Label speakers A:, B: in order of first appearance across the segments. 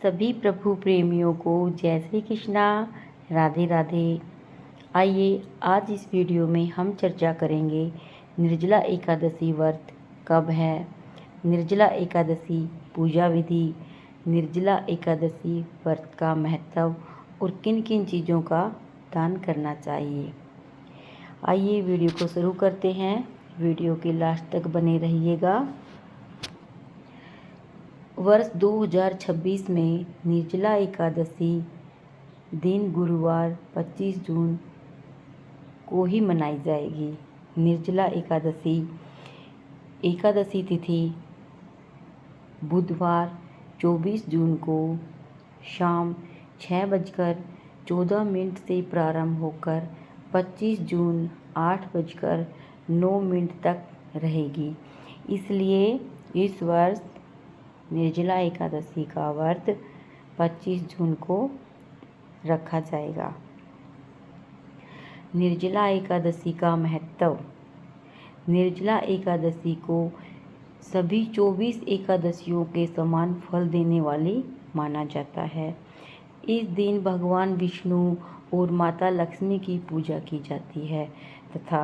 A: सभी प्रभु प्रेमियों को जय श्री कृष्णा, राधे राधे। आइए आज इस वीडियो में हम चर्चा करेंगे निर्जला एकादशी व्रत कब है, निर्जला एकादशी पूजा विधि, निर्जला एकादशी व्रत का महत्व और किन किन चीज़ों का दान करना चाहिए। आइए वीडियो को शुरू करते हैं। वीडियो के लास्ट तक बने रहिएगा। वर्ष 2026 में निर्जला एकादशी दिन गुरुवार 25 जून को ही मनाई जाएगी। निर्जला एकादशी तिथि बुधवार 24 जून को शाम 6:14 से प्रारंभ होकर 25 जून 8:09 तक रहेगी। इसलिए इस वर्ष निर्जला एकादशी का व्रत 25 जून को रखा जाएगा। निर्जला एकादशी का महत्व। निर्जला एकादशी को सभी 24 एकादशियों के समान फल देने वाली माना जाता है। इस दिन भगवान विष्णु और माता लक्ष्मी की पूजा की जाती है तथा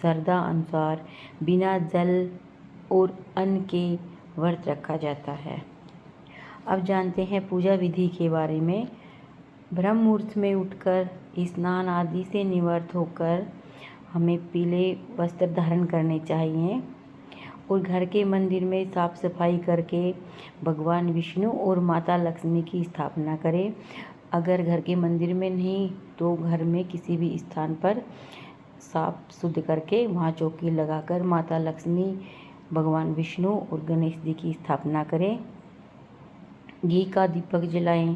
A: श्रद्धा अनुसार बिना जल और अन्न के व्रत रखा जाता है। अब जानते हैं पूजा विधि के बारे में। ब्रह्म मुहूर्त में उठकर स्नान आदि से निवृत्त होकर हमें पीले वस्त्र धारण करने चाहिए और घर के मंदिर में साफ सफाई करके भगवान विष्णु और माता लक्ष्मी की स्थापना करें। अगर घर के मंदिर में नहीं तो घर में किसी भी स्थान पर साफ शुद्ध करके वहाँ चौकी लगाकर माता लक्ष्मी, भगवान विष्णु और गणेश जी की स्थापना करें। घी का दीपक जलाएं,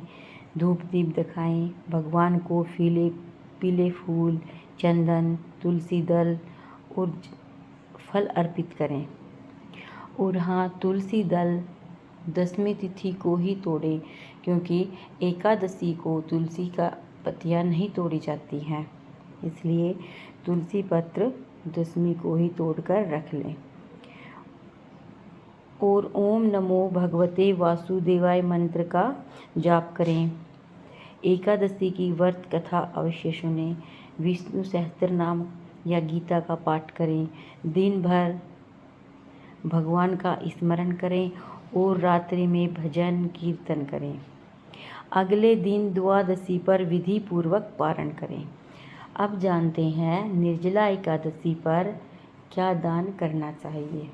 A: धूप दीप दिखाएं, भगवान को पीले फूल, चंदन, तुलसी दल और फल अर्पित करें। और हाँ, तुलसी दल 10वीं तिथि को ही तोड़ें, क्योंकि एकादशी को तुलसी का पत्तियाँ नहीं तोड़ी जाती हैं। इसलिए तुलसी पत्र 10वीं को ही तोड़कर रख लें। और ओम नमो भगवते वासुदेवाय मंत्र का जाप करें। एकादशी की व्रत कथा अवश्य सुनें। विष्णु सहस्त्रनाम या गीता का पाठ करें। दिन भर भगवान का स्मरण करें और रात्रि में भजन कीर्तन करें। अगले दिन द्वादशी पर विधि पूर्वक पारण करें। अब जानते हैं निर्जला एकादशी पर क्या दान करना चाहिए।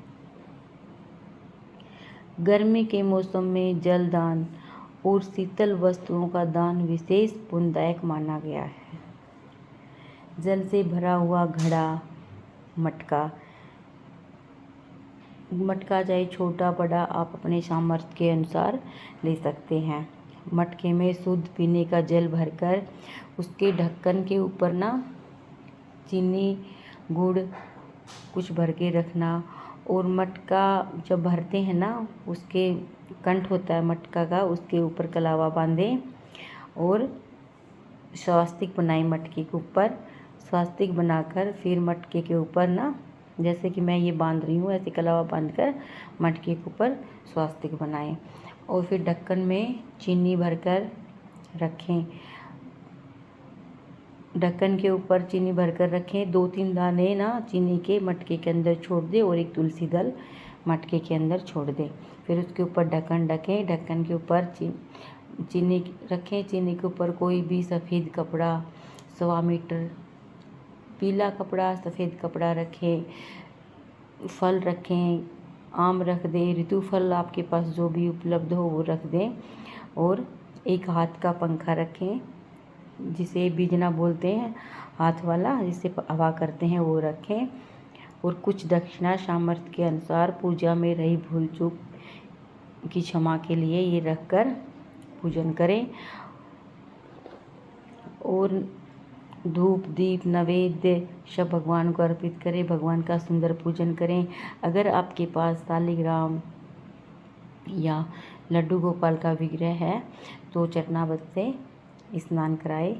A: गर्मी के मौसम में जल दान और शीतल वस्तुओं का दान विशेष पुण्यदायक माना गया है। जल से भरा हुआ घड़ा, मटका चाहे छोटा बड़ा आप अपने सामर्थ्य के अनुसार ले सकते हैं। मटके में शुद्ध पीने का जल भरकर उसके ढक्कन के ऊपर ना चीनी गुड़ कुछ भर के रखना। और मटका जब भरते हैं ना, उसके कंठ होता है मटका का, उसके ऊपर कलावा बांधें और स्वास्तिक बनाएं। मटके के ऊपर स्वास्तिक बनाकर फिर मटके के ऊपर ना, जैसे कि मैं ये बांध रही हूँ, ऐसे कलावा बांधकर मटके के ऊपर स्वास्तिक बनाएं और फिर ढक्कन में चीनी भरकर रखें। ढक्कन के ऊपर चीनी भरकर रखें। 2-3 दाने ना चीनी के मटके के अंदर छोड़ दें और एक तुलसी दल मटके के अंदर छोड़ दें। फिर उसके ऊपर ढक्कन ढकें। ढक्कन के ऊपर चीनी रखें। चीनी के ऊपर कोई भी सफ़ेद कपड़ा, 1.25 मीटर पीला कपड़ा, सफ़ेद कपड़ा रखें। फल रखें, आम रख दें, ऋतु फल आपके पास जो भी उपलब्ध हो वो रख दें। और एक हाथ का पंखा रखें, जिसे बीजना बोलते हैं, हाथ वाला जिससे हवा करते हैं, वो रखें। और कुछ दक्षिणा सामर्थ्य के अनुसार पूजा में रही भूल चूक की क्षमा के लिए ये रखकर पूजन करें। और धूप दीप नैवेद्य सब भगवान को अर्पित करें। भगवान का सुंदर पूजन करें। अगर आपके पास शालिग्राम या लड्डू गोपाल का विग्रह है तो चरणामृत से स्नान कराए,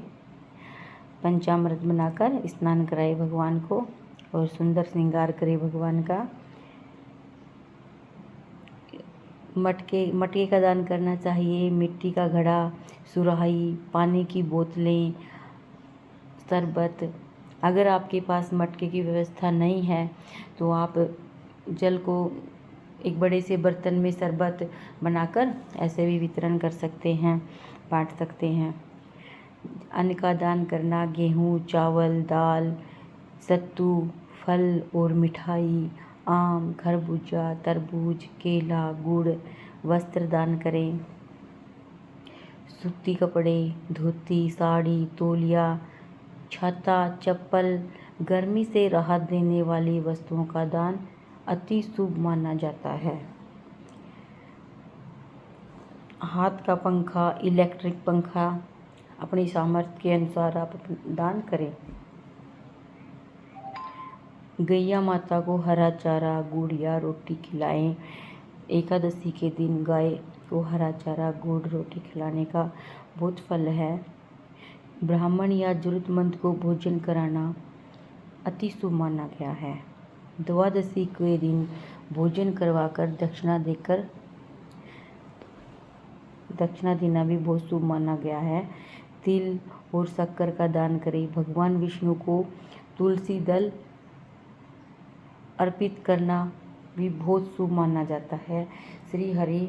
A: पंचामृत बनाकर स्नान कराए भगवान को और सुंदर श्रृंगार करे भगवान का। मटके का दान करना चाहिए, मिट्टी का घड़ा, सुराही, पानी की बोतलें, शरबत। अगर आपके पास मटके की व्यवस्था नहीं है तो आप जल को एक बड़े से बर्तन में शरबत बनाकर ऐसे भी वितरण कर सकते हैं, बांट सकते हैं। अन्न का दान करना, गेहूँ, चावल, दाल, सत्तू, फल और मिठाई, आम, खरबूजा, तरबूज, केला, गुड़, वस्त्र दान करें। सूती कपड़े, धोती, साड़ी, तौलिया, छाता, चप्पल, गर्मी से राहत देने वाली वस्तुओं का दान अति शुभ माना जाता है। हाथ का पंखा, इलेक्ट्रिक पंखा अपनी सामर्थ्य के अनुसार आप दान करें। गैया माता को हरा चारा, गुड़ या रोटी खिलाएं। एकादशी के दिन गाय को हरा चारा, गुड़, रोटी खिलाने का बहुत फल है। ब्राह्मण या जरूरतमंद को भोजन कराना अति शुभ माना गया है। द्वादशी के दिन भोजन करवाकर दक्षिणा देना भी बहुत शुभ माना गया है। तिल और शक्कर का दान करें। भगवान विष्णु को तुलसी दल अर्पित करना भी बहुत शुभ माना जाता है। श्री हरि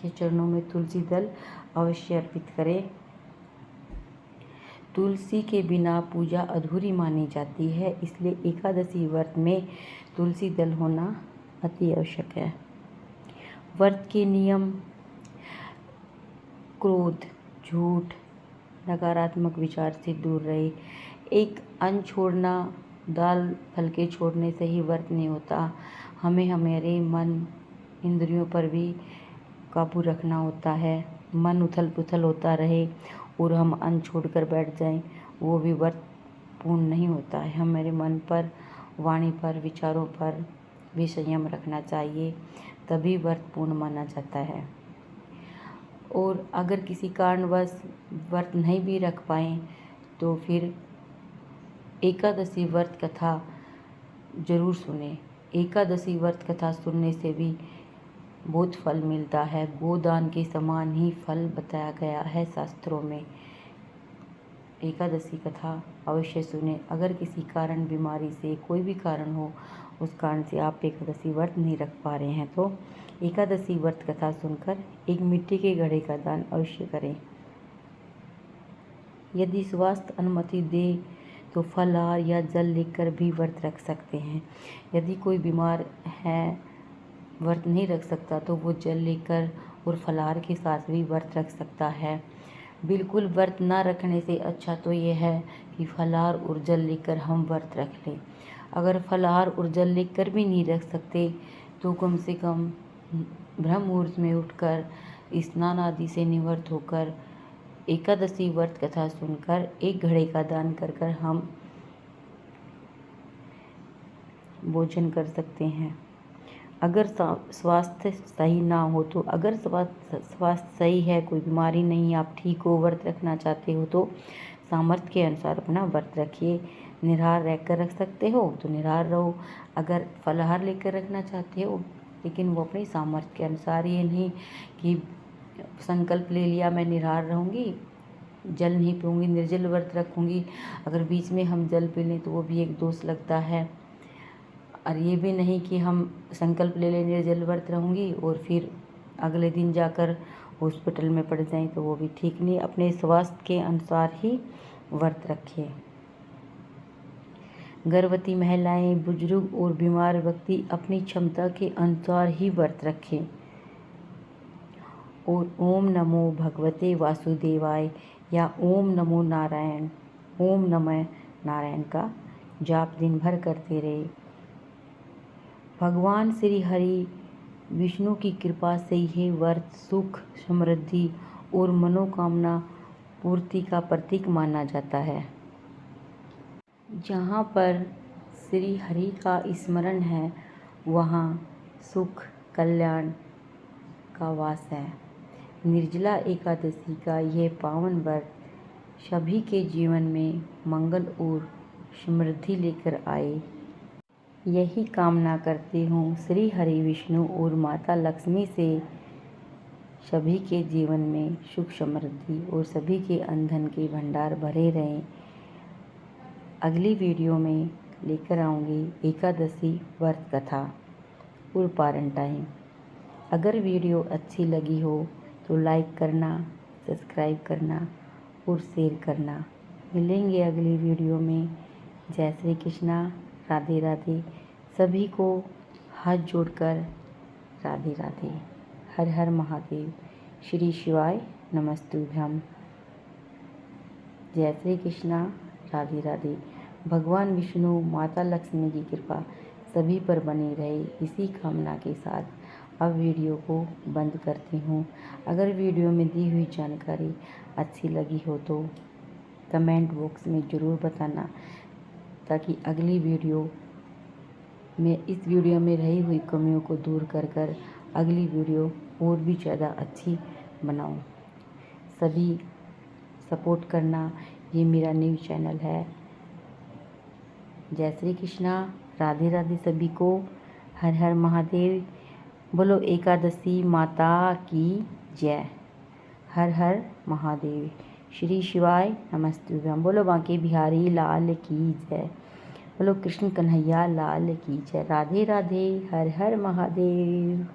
A: के चरणों में तुलसी दल अवश्य अर्पित करें। तुलसी के बिना पूजा अधूरी मानी जाती है, इसलिए एकादशी व्रत में तुलसी दल होना अति आवश्यक है। व्रत के नियम: क्रोध, झूठ, नकारात्मक विचार से दूर रहे। एक अन्न छोड़ना, दाल फलके छोड़ने से ही व्रत नहीं होता। हमें हमारे मन, इंद्रियों पर भी काबू रखना होता है। मन उथल पुथल होता रहे और हम अन्न छोड़कर बैठ जाएं, वो भी व्रत पूर्ण नहीं होता है। हमारे मन पर, वाणी पर, विचारों पर भी संयम रखना चाहिए, तभी व्रत पूर्ण माना जाता है। और अगर किसी कारणवश व्रत नहीं भी रख पाएँ तो फिर एकादशी व्रत कथा जरूर सुने। एकादशी व्रत कथा सुनने से भी बहुत फल मिलता है। गोदान के समान ही फल बताया गया है शास्त्रों में। एकादशी कथा अवश्य सुने। अगर किसी कारण, बीमारी से, कोई भी कारण हो, उस कारण से आप एकादशी व्रत नहीं रख पा रहे हैं तो एकादशी व्रत कथा सुनकर एक मिट्टी के घड़े का दान अवश्य करें। यदि स्वास्थ्य अनुमति दे तो फलाहार या जल लेकर भी व्रत रख सकते हैं। यदि कोई बीमार है, व्रत नहीं रख सकता, तो वो जल लेकर और फलाहार के साथ भी व्रत रख सकता है। बिल्कुल व्रत ना रखने से अच्छा तो ये है कि फलाहार और जल लेकर हम व्रत रख लें। अगर फलाहार और जल लेकर भी नहीं रख सकते तो कम से कम ब्रह्म मुहूर्त में उठकर स्नान आदि से निवृत्त होकर एकादशी व्रत कथा सुनकर एक घड़े का दान कर कर हम भोजन कर सकते हैं। अगर स्वास्थ्य सही ना हो तो, अगर स्वास्थ्य सही है, कोई बीमारी नहीं, आप ठीक हो, व्रत रखना चाहते हो तो सामर्थ्य के अनुसार अपना व्रत रखिए। निराहार रहकर रख सकते हो तो निराहार रहो। अगर फलाहार लेकर रखना चाहते हो, लेकिन वो अपनी सामर्थ्य के अनुसार, ये नहीं कि संकल्प ले लिया मैं निराहार रहूँगी, जल नहीं पीऊँगी, निर्जल व्रत रखूँगी, अगर बीच में हम जल पी लें तो वो भी एक दोष लगता है। और ये भी नहीं कि हम संकल्प ले लें निर्जल व्रत रहूँगी और फिर अगले दिन जाकर हॉस्पिटल में पड़ जाएं, तो वो भी ठीक नहीं। अपने स्वास्थ्य के अनुसार ही व्रत रखें। गर्भवती महिलाएं, बुजुर्ग और बीमार व्यक्ति अपनी क्षमता के अनुसार ही व्रत रखें। और ओम नमो भगवते वासुदेवाय या ओम नमो नारायण, ओम नमः नारायण का जाप दिन भर करते रहे। भगवान श्री हरि विष्णु की कृपा से यह व्रत सुख, समृद्धि और मनोकामना पूर्ति का प्रतीक माना जाता है। जहाँ पर श्री हरि का स्मरण है, वहाँ सुख, कल्याण का वास है। निर्जला एकादशी का यह पावन व्रत सभी के जीवन में मंगल और समृद्धि लेकर आए, यही कामना करती हूँ। श्री हरि विष्णु और माता लक्ष्मी से सभी के जीवन में सुख समृद्धि और सभी के धन के भंडार भरे रहें। अगली वीडियो में लेकर आऊँगी एकादशी व्रत कथा और पारण टाइम। अगर वीडियो अच्छी लगी हो तो लाइक करना, सब्सक्राइब करना और शेयर करना। मिलेंगे अगली वीडियो में। जय श्री कृष्णा, राधे राधे। सभी को हाथ जोड़कर राधे राधे। हर हर महादेव। श्री शिवाय नमस्तुभ्यम। जय श्री कृष्णा, राधे राधे। भगवान विष्णु, माता लक्ष्मी की कृपा सभी पर बनी रहे, इसी कामना के साथ अब वीडियो को बंद करती हूँ। अगर वीडियो में दी हुई जानकारी अच्छी लगी हो तो कमेंट बॉक्स में ज़रूर बताना, ताकि अगली वीडियो में इस वीडियो में रही हुई कमियों को दूर कर अगली वीडियो और भी ज़्यादा अच्छी बनाऊं। सभी सपोर्ट करना। ये मेरा न्यू चैनल है। जय श्री कृष्णा, राधे राधे सभी को। हर हर महादेव। बोलो एकादशी माता की जय। हर हर महादेव। श्री शिवाय नमस्तुभ्यम। बोलो बांके बिहारी लाल की जय। बोलो कृष्ण कन्हैया लाल की जय। राधे राधे। हर हर महादेव।